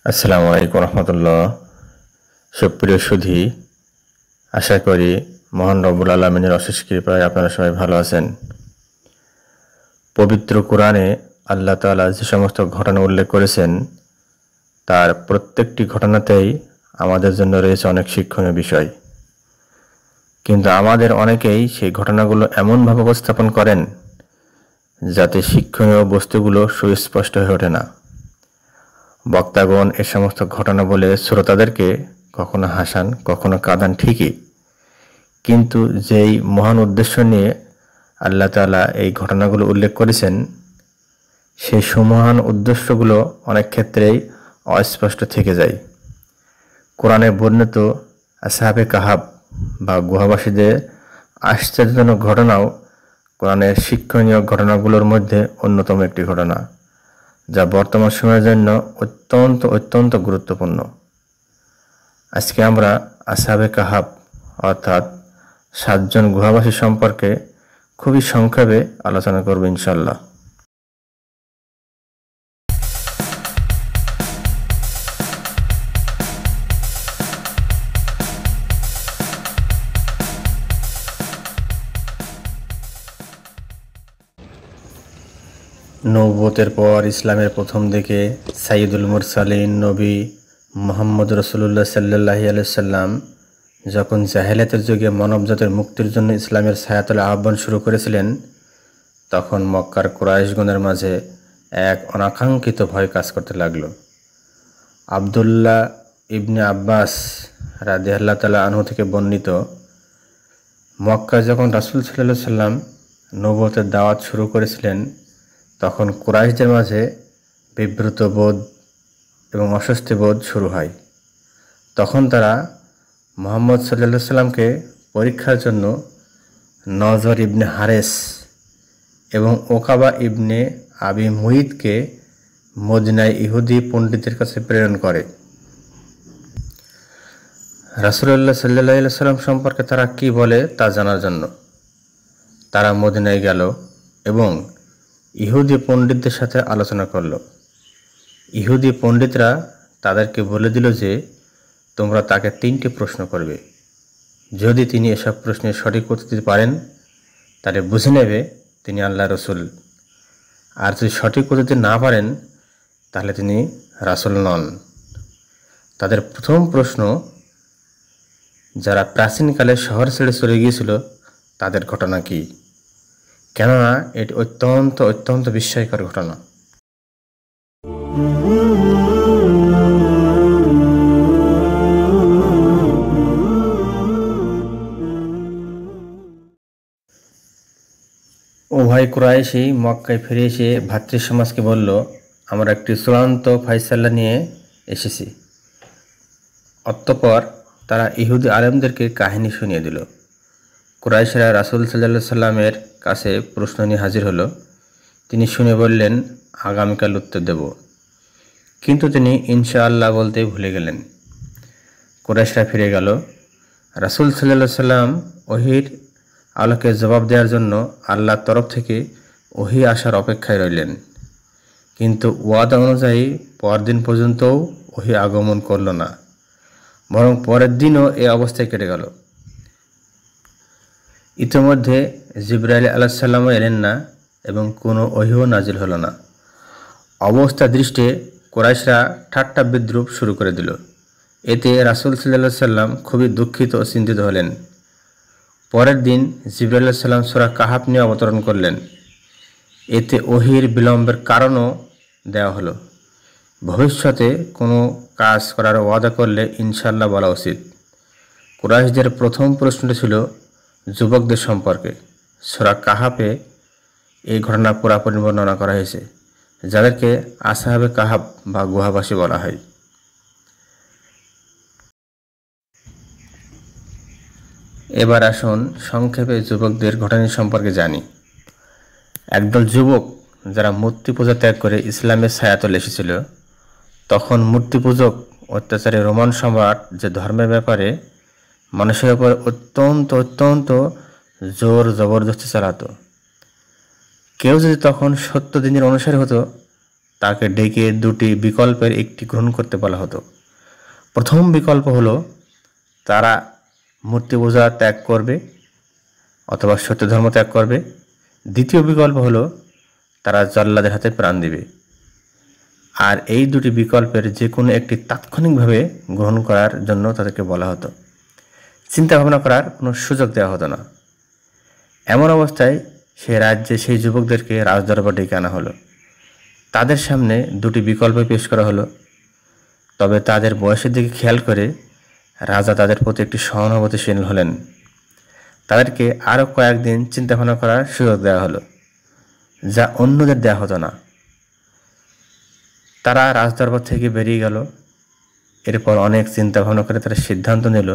আসসালামু আলাইকুম রহমতুল্লাহ। সুপ্রিয় সুধী, আশা করি মহান রব্বুল আলামিনের অশেষ কৃপায় আপনারা সবাই ভালো আছেন। পবিত্র কোরআনে আল্লাহ তাআলা যে সমস্ত ঘটনা উল্লেখ করেছেন তার প্রত্যেকটি ঘটনাতেই আমাদের জন্য রয়েছে অনেক শিক্ষণীয় বিষয়, কিন্তু আমাদের অনেকেই সেই ঘটনাগুলো এমনভাবে উপস্থাপন করেন যাতে শিক্ষণীয় বস্তুগুলো সুস্পষ্ট হয়ে ওঠে না। বক্তাগণ এ সমস্ত ঘটনা বলে শ্রোতাদেরকে কখনো হাসান, কখনো কাঁদান ঠিকই, কিন্তু যেই মহান উদ্দেশ্য নিয়ে আল্লাহ তাআলা এই ঘটনাগুলো উল্লেখ করেছেন সেই সুমহান উদ্দেশ্যগুলো অনেক ক্ষেত্রেই অস্পষ্ট থেকে যায়। কোরআনে বর্ণিত আসহাবে কাহাব বা গুহাবাসীদের আশ্চর্যজনক ঘটনাও কোরআনের শিক্ষণীয় ঘটনাগুলোর মধ্যে অন্যতম একটি ঘটনা, যা বর্তমান সময়ের জন্য অত্যন্ত গুরুত্বপূর্ণ। আজকে আমরা আসহাবে কাহাব অর্থাৎ 7 জন গুহাবাসী সম্পর্কে খুবই সংক্ষেপে আলোচনা করব ইনশাআল্লাহ। নবুয়তের পর ইসলামের প্রথম দিকে সাইয়্যিদুল মুরসালিন নবী মুহাম্মদ রাসূলুল্লাহ সাল্লাল্লাহু আলাইহি সাল্লাম যখন জাহেলিয়াতের যুগে মানবজাতির মুক্তির জন্য ইসলামের ছায়াতলে আহ্বান শুরু করেছিলেন, তখন মক্কার কুরাইশগণের মাঝে এক অনাকাঙ্ক্ষিত ভয় কাজ করতে লাগলো। আব্দুল্লাহ ইবনে আব্বাস রাদিয়াল্লাহু তাআলা আনহু থেকে বর্ণিত, মক্কায় যখন রাসূল সাল্লাল্লাহু আলাইহি সাল্লাম নবুয়তের দাওয়াত শুরু করেছিলেন তখন কুরাইশদের মাঝে বিব্রত বোধ এবং অস্বস্তি বোধ শুরু হয়। তখন তারা মুহাম্মদ সাল্লাল্লাহু আলাইহি সাল্লামকে পরীক্ষার জন্য নজর ইবনে হারেস এবং ওকাবা ইবনে আবি মুইতকে মদিনায় ইহুদি পণ্ডিতের কাছে প্রেরণ করে। রাসূলুল্লাহ সাল্লাল্লাহু আলাইহি সাল্লাম সম্পর্কে তারা কি বলে তা জানার জন্য তারা মদিনায় গেল এবং ইহুদি পণ্ডিতদের সাথে আলোচনা করল। ইহুদি পণ্ডিতরা তাদেরকে বলে দিল যে তোমরা তাকে 3টি প্রশ্ন করবে। যদি তিনি এসব প্রশ্নের সঠিক উত্তর দিতে পারেন তাহলে বুঝে নেবে তিনি আল্লাহর রাসূল, আর যদি সঠিক উত্তর দিতে না পারেন তাহলে তিনি রাসূল নন। তাদের প্রথম প্রশ্ন, যারা প্রাচীনকালে শহর ছেড়ে চলে গিয়েছিল তাদের ঘটনা কি, কেননা এটি অত্যন্ত বিস্ময়কর ঘটনা। উভয় কুরাইশই মক্কায় ফিরে এসে ভাতৃ সমাজকে বলল, আমরা একটি চূড়ান্ত ফায়সালা নিয়ে এসেছি। অতঃপর তারা ইহুদি আলেমদেরকে কাহিনী শুনিয়ে দিল। কুরাইশরা রাসূল সাল্লাল্লাহু আলাইহি সাল্লামের কাছে প্রশ্ন নিয়ে হাজির হলো। তিনি শুনে বললেন, আগামীকাল উত্তর দেব, কিন্তু তিনি ইনশাআল্লাহ বলতে ভুলে গেলেন। কুরাইশরা ফিরে গেল। রাসূল সাল্লাল্লাহু আলাইহি সাল্লাম ওহীর আলোকে জবাব দেওয়ার জন্য আল্লাহর তরফ থেকে ওহী আসার অপেক্ষায় রইলেন, কিন্তু ওয়াদা অনুযায়ী পরদিন পর্যন্তও ওহী আগমন করল না, বরং পরের দিনও এই অবস্থায় কেটে গেল। ইতিমধ্যে জিবরাইল আলাইহিস সালামও এলেন না এবং কোনো ওহীও নাজিল হলো না। অবস্থা দৃষ্টে কুরাইশরা ঠাট্টা বিদ্রূপ শুরু করে দিল। এতে রাসূল সাল্লাল্লাহু আলাইহি সাল্লাম খুবই দুঃখিত ও চিন্তিত হলেন। পরের দিন জিবরাইল আলাইহিস সালাম সূরা কাহাফ নিয়ে অবতরণ করলেন। এতে ওহীর বিলম্বের কারণও দেওয়া হলো। ভবিষ্যতে কোনো কাজ করার ওয়াদা করলে ইনশাআল্লাহ বলা উচিত। কুরাইশদের প্রথম প্রশ্নটি ছিল যুবকদের সম্পর্কে। সূরা কাহাফে এই ঘটনা পুরাপুরি বর্ণনা করা হয়েছে, যাদেরকে আসহাবে কাহাব বা গুহাবাসী বলা হয়। এবার আসুন সংক্ষেপে যুবকদের ঘটনা সম্পর্কে জানি। একদল যুবক যারা মূর্তি পূজা ত্যাগ করে ইসলামের ছায়াতলে এসেছিল। তখন মূর্তি পূজক অত্যাচারী রোমান সম্রাট যে ধর্মের ব্যাপারে মানুষের উপর অত্যন্ত জোর জবরদস্তি চালাতো। কেউ যদি তখন সত্য দিনের অনুসারী হতো তাকে ডেকে দুটি বিকল্পের একটি গ্রহণ করতে বলা হতো। প্রথম বিকল্প হলো তারা মূর্তি পূজা ত্যাগ করবে অথবা সত্য ধর্ম ত্যাগ করবে। দ্বিতীয় বিকল্প হলো তারা জল্লাদের হাতে প্রাণ দিবে। আর এই দুটি বিকল্পের যে কোনো একটি তাৎক্ষণিকভাবে গ্রহণ করার জন্য তাদেরকে বলা হতো। চিন্তা ভাবনা করার কোনো সুযোগ দেওয়া হতো না। এমন অবস্থায় সে রাজ্যে সেই যুবকদেরকে রাজদরবার ডেকে আনা হলো। তাদের সামনে দুটি বিকল্প পেশ করা হলো। তবে তাদের বয়সের দিকে খেয়াল করে রাজা তাদের প্রতি একটি সহানুভূতিশীল হলেন। তাদেরকে আরও কয়েকদিন চিন্তা ভাবনা করার সুযোগ দেওয়া হলো, যা অন্যদের দেওয়া হতো না। তারা রাজদরবার থেকে বেরিয়ে গেল। এরপর অনেক চিন্তা ভাবনা করে তারা সিদ্ধান্ত নিল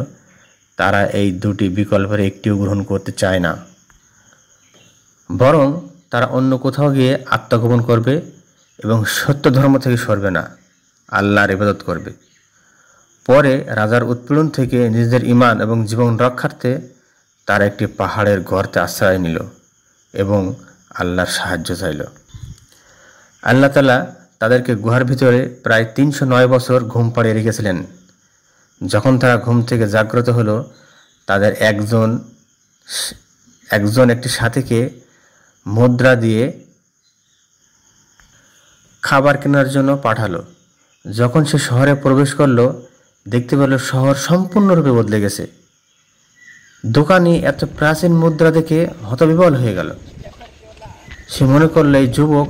তারা এই দুটি বিকল্পের একটিও গ্রহণ করতে চায় না, বরং তারা অন্য কোথাও গিয়ে আত্মগোপন করবে এবং সত্য ধর্ম থেকে সরবে না, আল্লাহর ইবাদত করবে। পরে রাজার উৎপীড়ন থেকে নিজেদের ঈমান এবং জীবন রক্ষার্থে তারা একটি পাহাড়ের গর্তে আশ্রয় নিল এবং আল্লাহর সাহায্য চাইল। আল্লাহ তাআলা তাদেরকে গুহার ভিতরে প্রায় 309 বছর ঘুম পাড়িয়ে রেখেছিলেন। যখন তারা ঘুম থেকে জাগ্রত হলো, তাদের একজন একটি সাথীকে মুদ্রা দিয়ে খাবার কেনার জন্য পাঠালো। যখন সে শহরে প্রবেশ করলো, দেখতে পেল শহর সম্পূর্ণরূপে বদলে গেছে। দোকানি এত প্রাচীন মুদ্রা দেখে হতবিহ্বল হয়ে গেল। সে মনে করল এই যুবক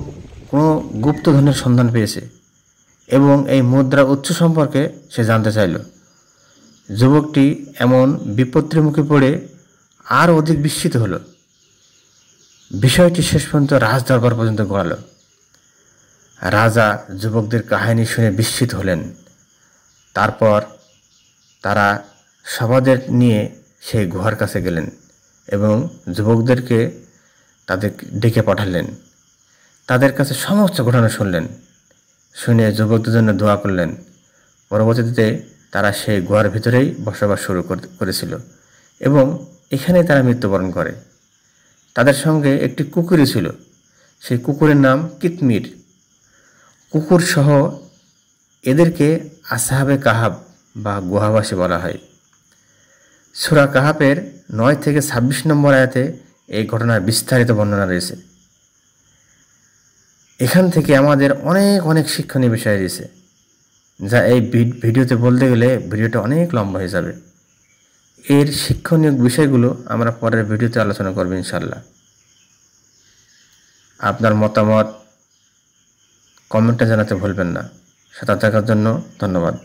কোনো গুপ্তধনের সন্ধান পেয়েছে এবং এই মুদ্রার উৎস সম্পর্কে সে জানতে চাইল। যুবকটি এমন বিপত্তির মুখে পড়ে আরও অধিক বিস্মিত হলো। বিষয়টি শেষ পর্যন্ত রাজদরবার পর্যন্ত গড়ালো। রাজা যুবকদের কাহিনী শুনে বিস্মিত হলেন। তারপর তারা সভাদের নিয়ে সেই গুহার কাছে গেলেন এবং যুবকদেরকে তাদের ডেকে পাঠালেন। তাদের কাছে সমস্ত ঘটনা শুনলেন। শুনে যুবকদের জন্য দোয়া করলেন। পরবর্তীতে তারা সেই গুহার ভিতরেই বসবাস শুরু করেছিল এবং এখানেই তারা মৃত্যুবরণ করে। তাদের সঙ্গে একটি কুকুরই ছিল। সেই কুকুরের নাম কিতমির। কুকুর সহ এদেরকে আসহাবে কাহাব বা গুহাবাসী বলা হয়। সূরা কাহাফের 9 থেকে 26 নম্বর আয়াতে এই ঘটনার বিস্তারিত বর্ণনা রয়েছে। এখান থেকে আমাদের অনেক শিক্ষণীয় বিষয় রয়েছে, যা এই ভিডিওতে বলতে গেলে ভিডিওটা অনেক লম্বা হয়ে যাবে। এর শিক্ষণীয় বিষয়গুলো আমরা পরের ভিডিওতে আলোচনা করব ইনশাল্লাহ। আপনার মতামত কমেন্টে জানাতে ভুলবেন না। সাথে থাকার জন্য ধন্যবাদ।